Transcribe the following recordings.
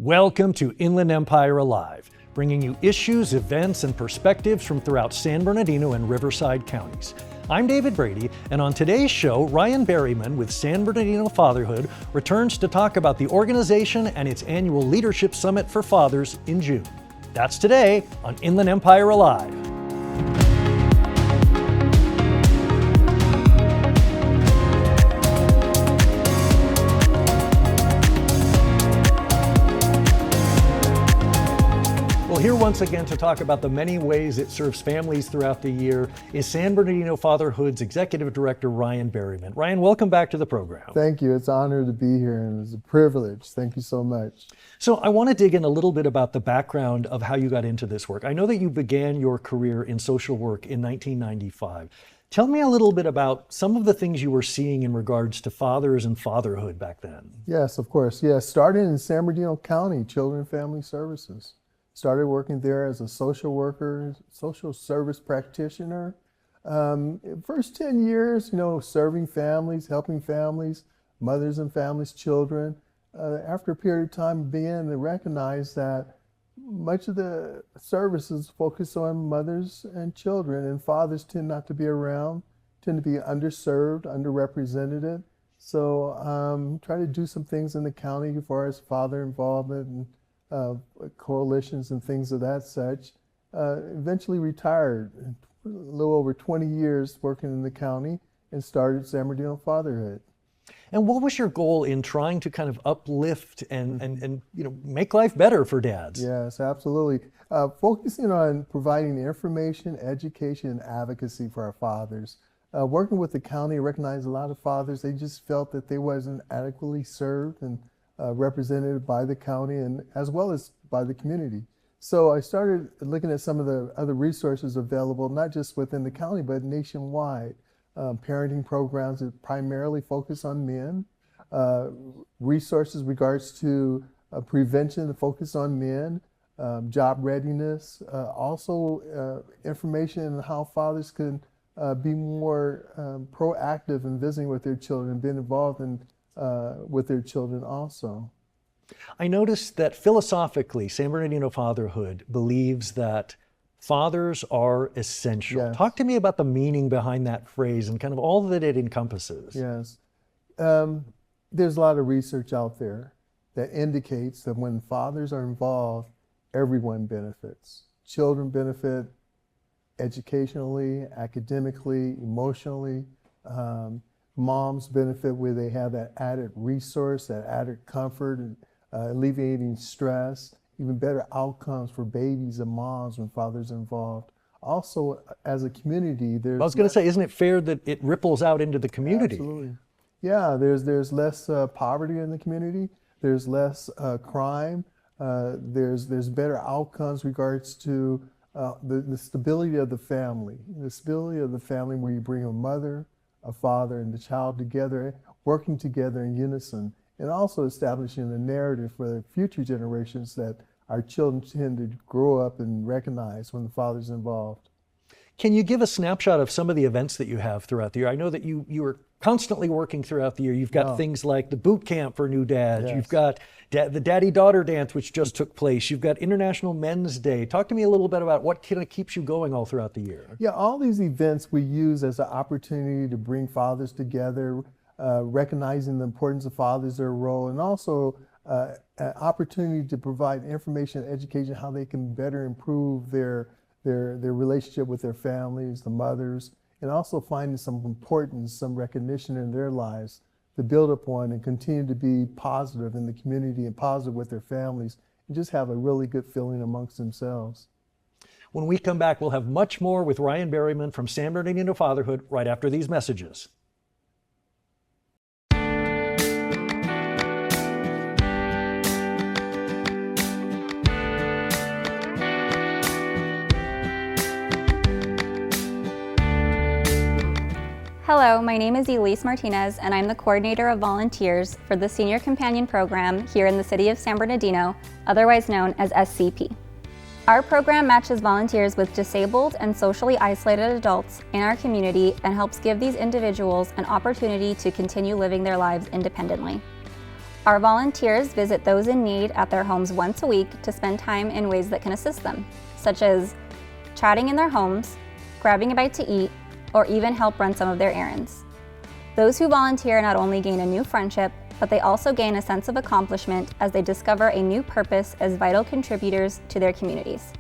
Welcome to Inland Empire Alive, bringing you issues, events, and perspectives from throughout San Bernardino and Riverside counties. I'm David Brady, and on today's show, Ryan Berryman with San Bernardino Fatherhood returns to talk about the organization and its annual Leadership Summit for Fathers in June. That's today on Inland Empire Alive. Here once again to talk about the many ways it serves families throughout the year is San Bernardino Fatherhood's Executive Director, Ryan Berryman. Ryan, welcome back to the program. Thank you. It's an honor to be here and it's a privilege. Thank you so much. So I want to dig in a little bit about the background of how you got into this work. I know that you began your career in social work in 1995. Tell me a little bit about some of the things you were seeing in regards to fathers and fatherhood back then. Yes, of course. Yes, started in San Bernardino County Children and Family Services. Started working there as a social worker, social service practitioner. First 10 years, serving families, helping families, mothers and families, children. After a period of time, began to recognize that much of the services focus on mothers and children, and fathers tend not to be around, tend to be underserved, underrepresented. So try to do some things in the county as far as father involvement and coalitions and things of that such. Eventually retired, a little over 20 years working in the county, and started San Bernardino Fatherhood. And what was your goal in trying to kind of uplift and make life better for dads? Yes, absolutely. Focusing on providing information, education, and advocacy for our fathers. Working with the county, I recognized a lot of fathers, they just felt that they wasn't adequately served and represented by the county and as well as by the community. So I started looking at some of the other resources available, not just within the county, but nationwide. Parenting programs that primarily focus on men, resources regards to prevention that focus on men, job readiness, also information on how fathers can be more proactive in visiting with their children, being involved in with their children also. I noticed that philosophically, San Bernardino Fatherhood believes that fathers are essential. Yes. Talk to me about the meaning behind that phrase and kind of all that it encompasses. Yes. There's a lot of research out there that indicates that when fathers are involved, everyone benefits. Children benefit educationally, academically, emotionally. Moms benefit where they have that added resource, that added comfort, and alleviating stress, even better outcomes for babies and moms when fathers are involved. Also, as a community, there's... I was going to say, isn't it fair that it ripples out into the community? Absolutely. Yeah, there's less poverty in the community, there's less crime, there's better outcomes regards to the stability of the family. The stability of the family where you bring a mother, a father, and the child together, working together in unison, and also establishing a narrative for the future generations that our children tend to grow up and recognize when the father's involved. Can you give a snapshot of some of the events that you have throughout the year? I know that you are constantly working throughout the year. You've got things like the boot camp for new dads. Yes. You've got the daddy-daughter dance, which just took place. You've got International Men's Day. Talk to me a little bit about what kind of keeps you going all throughout the year. Yeah, all these events we use as an opportunity to bring fathers together, recognizing the importance of fathers, their role, and also an opportunity to provide information and education how they can better improve their relationship with their families, the mothers, and also finding some importance, some recognition in their lives to build upon and continue to be positive in the community and positive with their families and just have a really good feeling amongst themselves. When we come back, we'll have much more with Ryan Berryman from San Bernardino Fatherhood right after these messages. Hello, my name is Elise Martinez, and I'm the coordinator of volunteers for the Senior Companion Program here in the city of San Bernardino, otherwise known as SCP. Our program matches volunteers with disabled and socially isolated adults in our community and helps give these individuals an opportunity to continue living their lives independently. Our volunteers visit those in need at their homes once a week to spend time in ways that can assist them, such as chatting in their homes, grabbing a bite to eat, or even help run some of their errands. Those who volunteer not only gain a new friendship, but they also gain a sense of accomplishment as they discover a new purpose as vital contributors to their communities.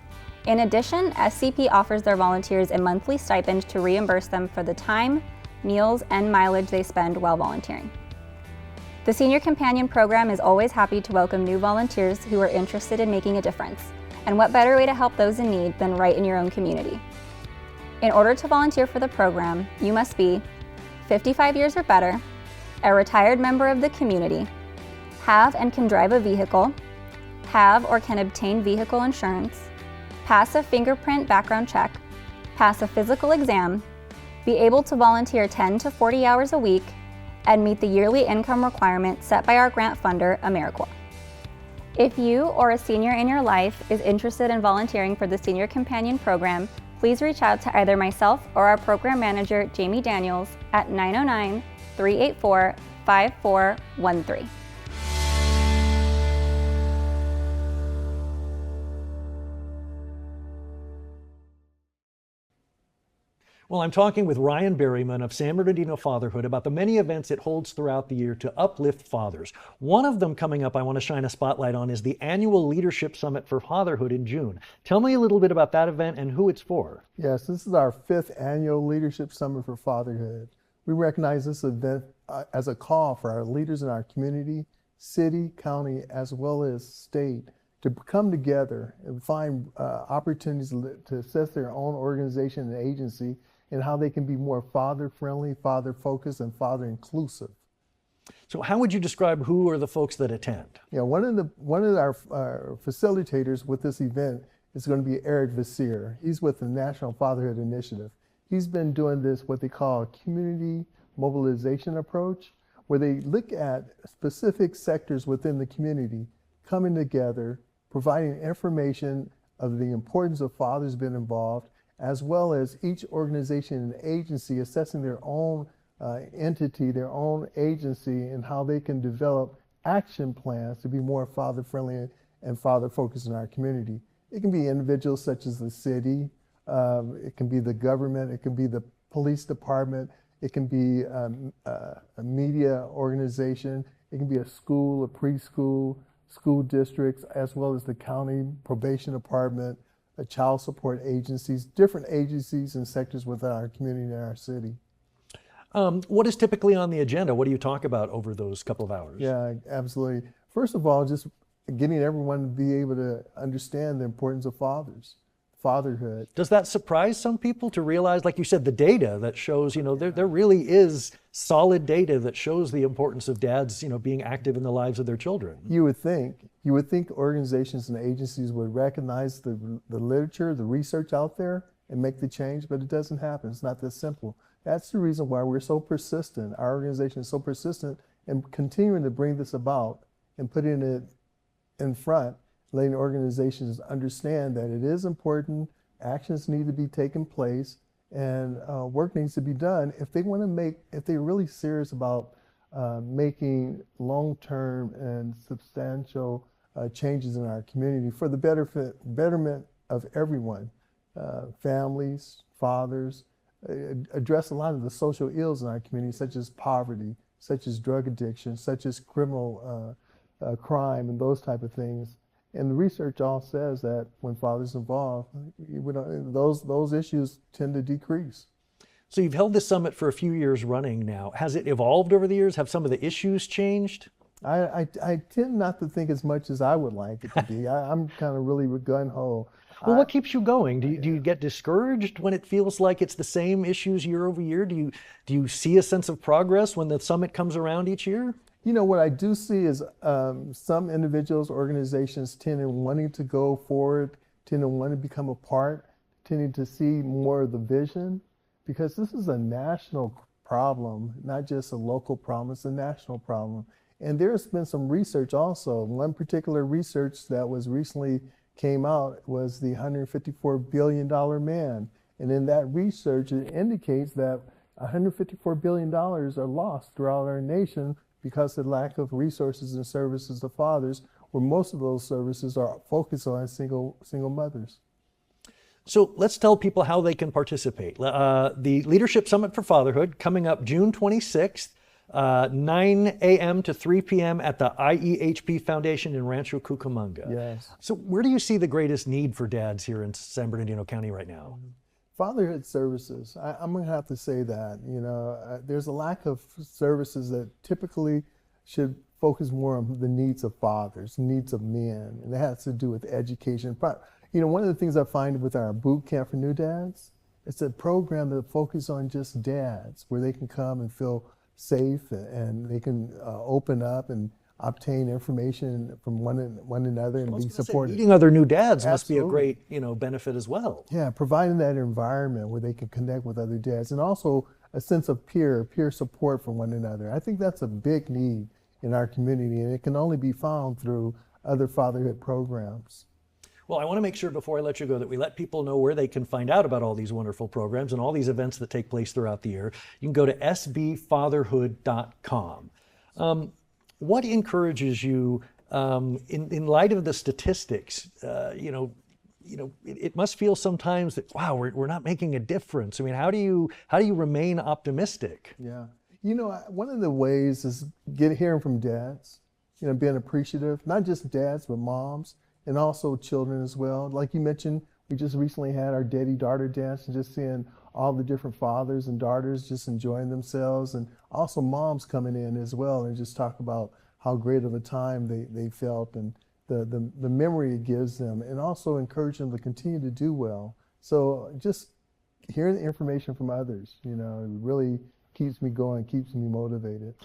In addition, SCP offers their volunteers a monthly stipend to reimburse them for the time, meals, and mileage they spend while volunteering. The Senior Companion Program is always happy to welcome new volunteers who are interested in making a difference. And what better way to help those in need than right in your own community? In order to volunteer for the program, you must be 55 years or better, a retired member of the community, have and can drive a vehicle, have or can obtain vehicle insurance, pass a fingerprint background check, pass a physical exam, be able to volunteer 10 to 40 hours a week, and meet the yearly income requirement set by our grant funder, AmeriCorps. If you or a senior in your life is interested in volunteering for the Senior Companion Program, please reach out to either myself or our program manager, Jamie Daniels, at 909-384-5413. Well, I'm talking with Ryan Berryman of San Bernardino Fatherhood about the many events it holds throughout the year to uplift fathers. One of them coming up I want to shine a spotlight on is the annual Leadership Summit for Fatherhood in June. Tell me a little bit about that event and who it's for. Yes, this is our 5th annual Leadership Summit for Fatherhood. We recognize this event as a call for our leaders in our community, city, county, as well as state to come together and find opportunities to assess their own organization and agency and how they can be more father-friendly, father-focused, and father-inclusive. So how would you describe who are the folks that attend? Yeah, one of our facilitators with this event is going to be Eric Vassir. He's with the National Fatherhood Initiative. He's been doing this, what they call a community mobilization approach, where they look at specific sectors within the community coming together, providing information of the importance of fathers being involved, as well as each organization and agency assessing their own entity, their own agency, and how they can develop action plans to be more father-friendly and father-focused in our community. It can be individuals such as the city, it can be the government, it can be the police department, it can be a media organization, it can be a school, a preschool, school districts, as well as the county probation department, child support agencies, different agencies and sectors within our community and our city. What is typically on the agenda? What do you talk about over those couple of hours? Yeah, absolutely. First of all, just getting everyone to be able to understand the importance of fatherhood. Does that surprise some people to realize, like you said, the data that shows, there really is solid data that shows the importance of dads, being active in the lives of their children? You would think organizations and agencies would recognize the literature, the research out there and make the change, but it doesn't happen. It's not that simple. That's the reason why we're so persistent. Our organization is so persistent in continuing to bring this about and putting it in front, letting organizations understand that it is important, actions need to be taken place, and work needs to be done if they're really serious about making long-term and substantial changes in our community for the betterment of everyone, families, fathers, address a lot of the social ills in our community, such as poverty, such as drug addiction, such as criminal crime, and those type of things. And the research all says that when fathers involved, those issues tend to decrease. So you've held this summit for a few years running now. Has it evolved over the years? Have some of the issues changed? I tend not to think as much as I would like it to be. I'm kind of really gun-ho. Well, what keeps you going? Do you get discouraged when it feels like it's the same issues year over year? Do you see a sense of progress when the summit comes around each year? What I do see is some individuals, organizations tending wanting to go forward, tending to want to become a part, tending to see more of the vision, because this is a national problem, not just a local problem, it's a national problem. And there's been some research also. One particular research that was recently came out was the $154 billion man. And in that research, it indicates that $154 billion are lost throughout our nation because of the lack of resources and services to fathers, where most of those services are focused on single mothers. So let's tell people how they can participate. The Leadership Summit for Fatherhood coming up June 26th, 9 a.m. to 3 p.m. at the IEHP Foundation in Rancho Cucamonga. Yes. So where do you see the greatest need for dads here in San Bernardino County right now? Fatherhood services. I'm going to have to say that. There's a lack of services that typically should focus more on the needs of fathers, needs of men, and that has to do with education. But one of the things I find with our boot camp for new dads, it's a program that focuses on just dads, where they can come and feel safe and they can open up and obtain information from one another and be supported. Meeting other new dads Absolutely. must be a great benefit as well. Yeah, providing that environment where they can connect with other dads, and also a sense of peer support from one another. I think that's a big need in our community, and it can only be found through other fatherhood programs. Well, I want to make sure before I let you go that we let people know where they can find out about all these wonderful programs and all these events that take place throughout the year. You can go to sbfatherhood.com. What encourages you in light of the statistics? It must feel sometimes that, wow, we're not making a difference. I mean, how do you remain optimistic? Yeah, one of the ways is hearing from dads. Being appreciative, not just dads but moms, and also children as well. Like you mentioned, we just recently had our daddy-daughter dance, and just seeing all the different fathers and daughters just enjoying themselves, and also moms coming in as well and just talk about how great of a time they felt and the memory it gives them, and also encourage them to continue to do well. So just hearing the information from others, it really keeps me going, keeps me motivated.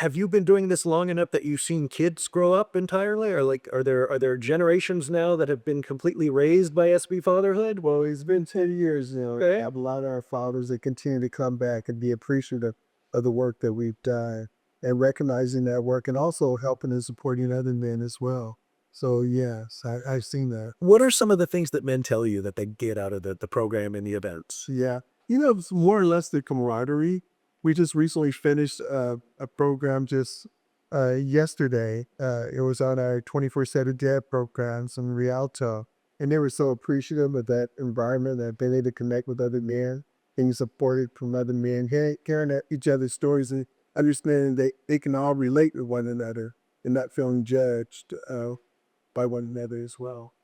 Have you been doing this long enough that you've seen kids grow up entirely, or are there generations now that have been completely raised by SB Fatherhood? Well, it's been 10 years now. Okay. We have a lot of our fathers that continue to come back and be appreciative of the work that we've done and recognizing that work, and also helping and supporting other men as well. So yes, I've seen that. What are some of the things that men tell you that they get out of the program and the events? Yeah, it's more or less the camaraderie. We just recently finished a program just yesterday. It was on our 24/7 Dad programs in Rialto. And they were so appreciative of that environment, that being able to connect with other men, being supported from other men, hearing each other's stories, and understanding they can all relate with one another and not feeling judged by one another as well.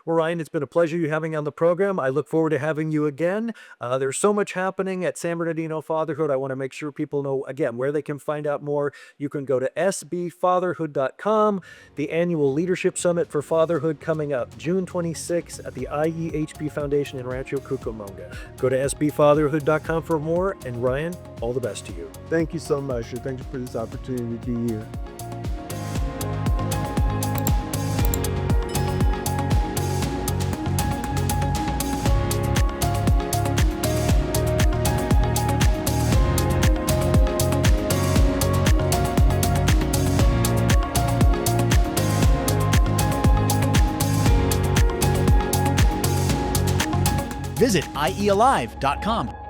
Well, Ryan, it's been a pleasure you having you on the program. I look forward to having you again. There's so much happening at San Bernardino Fatherhood. I want to make sure people know, again, where they can find out more. You can go to sbfatherhood.com. The annual Leadership Summit for Fatherhood coming up June 26th at the IEHP Foundation in Rancho Cucamonga. Go to sbfatherhood.com for more. And Ryan, all the best to you. Thank you so much, and thank you for this opportunity to be here. Visit iealive.com.